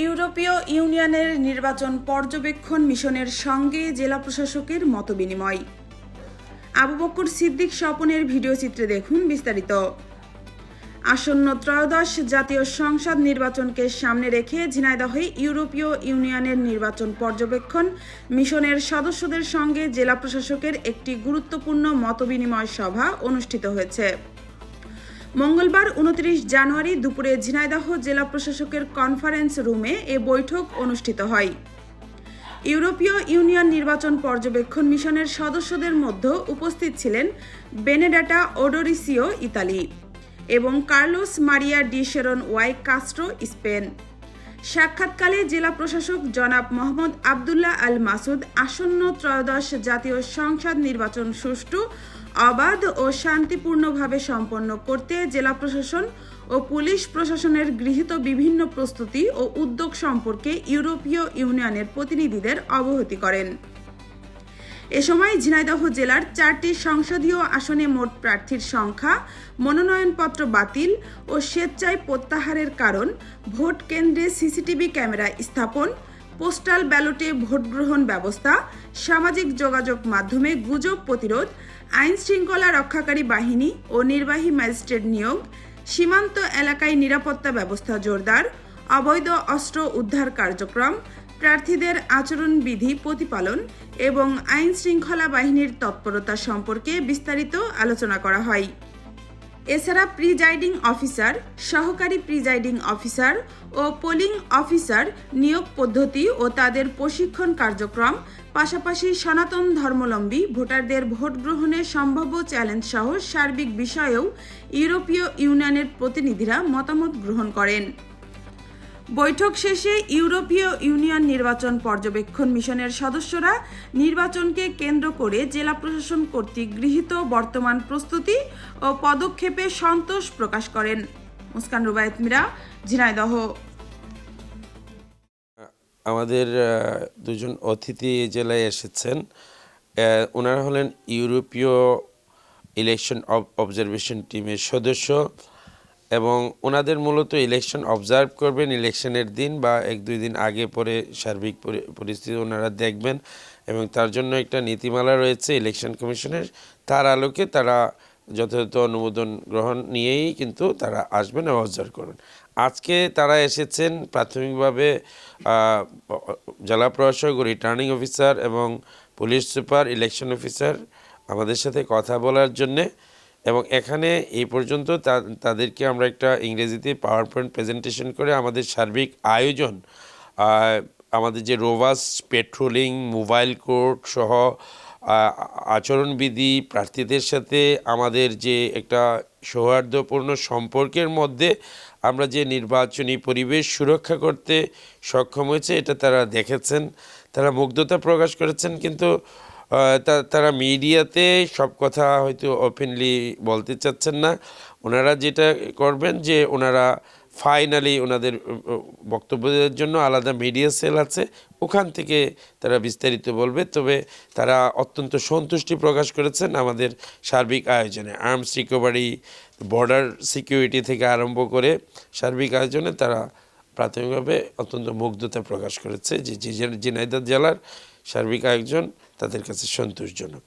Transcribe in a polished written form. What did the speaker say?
ইউরোপীয় ইউনিয়নের নির্বাচন পর্যবেক্ষণ মিশনের সঙ্গে জেলা প্রশাসকের মতবিনিময়। আবু বকর সিদ্দিক স্বপনের ভিডিওচিত্রে দেখুন বিস্তারিত। আসন্ন ত্রয়োদশ জাতীয় সংসদ নির্বাচনকে সামনে রেখে ঝিনাইদহে ইউরোপীয় ইউনিয়নের নির্বাচন পর্যবেক্ষণ মিশনের সদস্যদের সঙ্গে জেলা প্রশাসকের একটি গুরুত্বপূর্ণ মতবিনিময় সভা অনুষ্ঠিত হয়েছে। মঙ্গলবার 29 জানুয়ারি দুপুরে ঝিনাইদহ জেলা প্রশাসকের কনফারেন্স রুমে এ বৈঠক অনুষ্ঠিত হয়। ইউরোপীয় ইউনিয়ন নির্বাচন পর্যবেক্ষণ মিশনের সদস্যদের মধ্যে উপস্থিত ছিলেন বেনেডেটা ওডোরিসিও ইতালি এবং কার্লোস মারিয়া ডি শেরন ওয়াই কাস্ট্রো স্পেন। সাক্ষাৎকালে জেলা প্রশাসক জনাব মোহাম্মদ আবদুল্লাহ আল মাসুদ আসন্ন ত্রয়োদশ জাতীয় সংসদ নির্বাচন সুষ্ঠু, অবাধ ও শান্তিপূর্ণভাবে সম্পন্ন করতে জেলা প্রশাসন ও পুলিশ প্রশাসনের গৃহীত বিভিন্ন প্রস্তুতি ও উদ্যোগ সম্পর্কে ইউরোপীয় ইউনিয়নের প্রতিনিধিদের অবহিত করেন। এ সময় ঝিনাইদহ জেলার 4টি সংসদীয় আসনে মোট প্রার্থীর সংখ্যা, মনোনয়নপত্র বাতিল ও স্বেচ্ছায় প্রত্যাহারের কারণ, ভোট কেন্দ্রে সিসিটিভি ক্যামেরা স্থাপন, পোস্টাল ব্যালটে ভোটগ্রহণ ব্যবস্থা, সামাজিক যোগাযোগ মাধ্যমে গুজব প্রতিরোধ, আইন শৃঙ্খলা রক্ষাকারী বাহিনী ও নির্বাহী ম্যাজিস্ট্রেট নিয়োগ, সীমান্ত এলাকায় নিরাপত্তা ব্যবস্থা জোরদার, অবৈধ অস্ত্র উদ্ধার কার্যক্রম, প্রার্থীদের আচরণবিধি প্রতিপালন এবং আইন শৃঙ্খলা বাহিনীর তৎপরতা সম্পর্কে বিস্তারিত আলোচনা করা হয়। এছাড়া প্রিজাইডিং অফিসার, সহকারী প্রিজাইডিং অফিসার ও পোলিং অফিসার নিয়োগ পদ্ধতি ও তাদের প্রশিক্ষণ কার্যক্রম, পাশাপাশি সনাতন ধর্মাবলম্বী ভোটারদের ভোট গ্রহণের সম্ভাব্য চ্যালেঞ্জ সহ সার্বিক বিষয়েও ইউরোপীয় ইউনিয়নের প্রতিনিধিরা মতামত গ্রহণ করেন। বৈঠক শেষে ইউরোপীয় ইউনিয়ন নির্বাচন পর্যবেক্ষণ মিশনের সদস্যরা নির্বাচনকে কেন্দ্র করে জেলা প্রশাসন কর্তৃক গৃহীত বর্তমান প্রস্তুতি ও পদক্ষেপে সন্তোষ প্রকাশ করেন। মুস্কান রুবায়েত মীরা, ঝিনাইদহ। আমাদের দুজন অতিথি জেলায় এসেছেন। ওনারা হলেন ইউরোপীয় ইলেকশন অবজারভেশন টিমের সদস্য এবং ওনাদের মূলত ইলেকশন অবজার্ভ করবেন ইলেকশনের দিন বা 1-2 দিন আগে পরে সার্বিক পরিস্থিতি ওনারা দেখবেন এবং তার জন্য একটা নীতিমালা রয়েছে ইলেকশন কমিশনের। তার আলোকে তারা যথাযথ অনুমোদন গ্রহণ নিয়েই কিন্তু তারা আসবেন এবং অবজার্ভ করবেন। আজকে তারা এসেছেন প্রাথমিকভাবে জেলা প্রশাসক, রিটার্নিং অফিসার এবং পুলিশ সুপার, ইলেকশন অফিসার আমাদের সাথে কথা বলার জন্যে এবং এখানে এই পর্যন্ত তাদেরকে আমরা একটা ইংরেজিতে পাওয়ার পয়েন্ট প্রেজেন্টেশন করে আমাদের সার্বিক আয়োজন, আমাদের যে রোভাস্ট পেট্রোলিং, মোবাইল কোর্ট সহ আচরণবিধি, প্রার্থীদের সাথে আমাদের যে একটা সৌহার্দ্যপূর্ণ সম্পর্কের মধ্যে আমরা যে নির্বাচনী পরিবেশ সুরক্ষা করতে সক্ষম হয়েছে এটা তারা দেখেছেন, তারা মুগ্ধতা প্রকাশ করেছেন। কিন্তু তারা মিডিয়াতে সব কথা হয়তো ওপেনলি বলতে চাচ্ছেন না। ওনারা যেটা করবেন যে ওনারা ফাইনালি ওনাদের বক্তব্যের জন্য আলাদা মিডিয়া সেল আছে, ওখান থেকে তারা বিস্তারিত বলবে। তবে তারা অত্যন্ত সন্তুষ্টি প্রকাশ করেছেন আমাদের সার্বিক আয়োজনে, আর্মস রিকভারি, বর্ডার সিকিউরিটি থেকে আরম্ভ করে সার্বিক আয়োজনে তারা প্রাথমিকভাবে অত্যন্ত মুগ্ধতা প্রকাশ করেছে যে ঝিনাইদহ জেলার সার্বিক আয়োজন তাদের কাছে সন্তোষজনক।